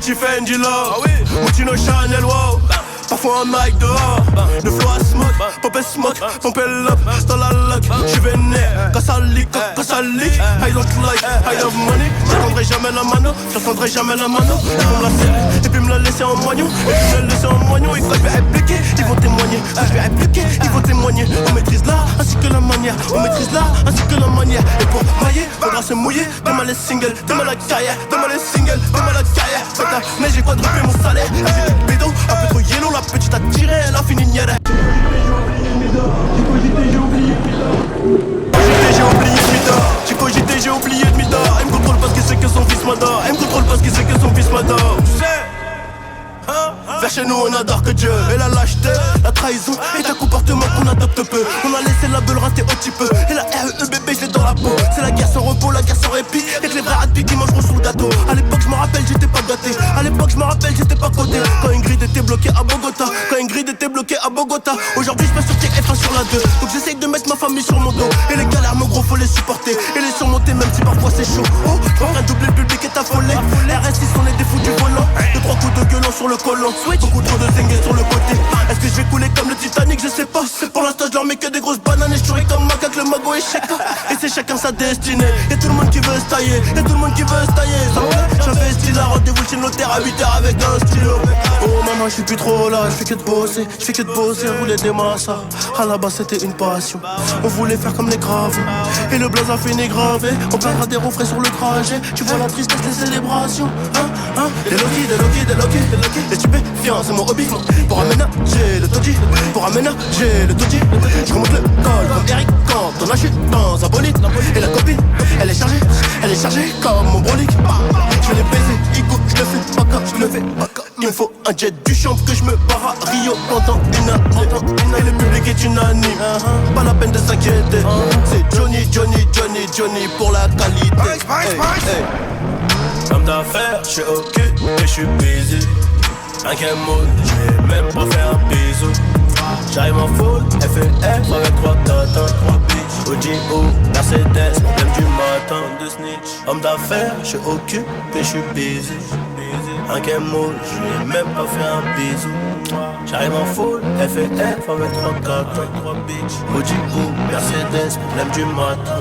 Gucci, Fendi, Love, Moutino, Chanel, wow. Parfois un mic dehors, le flow à smoke, pop et smoke, pompe up, dans la lock, j'suis vénère, quand ça leak, I don't like, I love money, j'attendrai jamais la mano, j'attendrai jamais la mano, ils vont me la serrer, et puis me la laisser en moignon, et puis me la laisser en moignon, et quand je vais répliquer, ils vont témoigner, quand je vais répliquer, ils vont témoigner, on maîtrise l'art, ainsi que la manière, on maîtrise l'art, ainsi que la manière, et pour mailler, faudra se mouiller, demain les singles, demain la carrière, demain les singles, demain la carrière, putain, mais j'ai quadruplé mon salaire, j'ai des bédos, un peu trop yellow, la petite a tiré, elle a fini niette. J'ai cogité, j'ai oublié de Mida. Elle me contrôle parce qu'il sait que son fils m'adore. Elle me contrôle parce qu'il sait que son fils m'adore. Vers chez nous on adore que Dieu. Et la lâcheté, la trahison est un comportement qu'on adopte peu. On a laissé la beule rater au petit peu. Et la REE bébé je l'ai dans la peau. C'est la guerre sans repos, la guerre sans répit. Et que les vrais radis qui mangeront sous le gâteau. À l'époque je me rappelle j'étais pas gâté. À l'époque je me rappelle j'étais pas coté. Quand Ingrid était bloquée à Bogota. Quand Ingrid était bloquée à Bogota. Aujourd'hui je peux sortir F1 sur la 2. Donc j'essaye de mettre ma famille sur mon dos. Et les galères mon gros faut les supporter. Et les surmonter même si parfois c'est chaud. Oh, un doublé, le public est affolé. RS6 on est des fous du volant. 2-3 coups de gueulon sur le colon. Beaucoup trop de zingues sur le côté. Est-ce que je vais couler comme le Titanic? Je sais pas. Pour l'instant je leur mets que des grosses bananes. Et je souris comme macaque, le mago et chacun. Et c'est chacun sa destinée. Y'a tout le monde qui veut se tailler. Y'a tout le monde qui veut se tailler. J'investis là, rendez-vous chez le notaire à 8h avec un stylo. Oh maman je suis plus trop là. Je fais que de bosser. Je fais que de bosser, rouler des massas. À la base c'était une passion. On voulait faire comme les graves. Et le blaze a fini gravé. On perdra des refrains sur le trajet. Tu vois la tristesse des célébrations. Des Loki. Les stupéfiants c'est mon hobby. Pour aménager le taudis. Je remonte le col comme Eric Cantona. Je suis dans un bolide. Et la copine, elle est chargée comme mon brolic. Je vais les baiser, Igo, je le fais pas comme il me faut un jet du champ que je me barre à Rio pendant une année. Et le public est unanime. Pas la peine de s'inquiéter. C'est Johnny pour la qualité. Homme d'affaires, je suis occupé, je suis busy. Un game mode, je vais même pas faire un bisou. J'arrive en full, FEF avec 3 tatins, 3 bitches. OGO, Mercedes, problème du matin de snitch. Homme d'affaires, je suis occupé, je suis busy. Un game mode, je vais même pas faire un bisou. J'arrive en full, FEF avec 3 tatins, 3 bitches. OGO, Mercedes, problème du matin.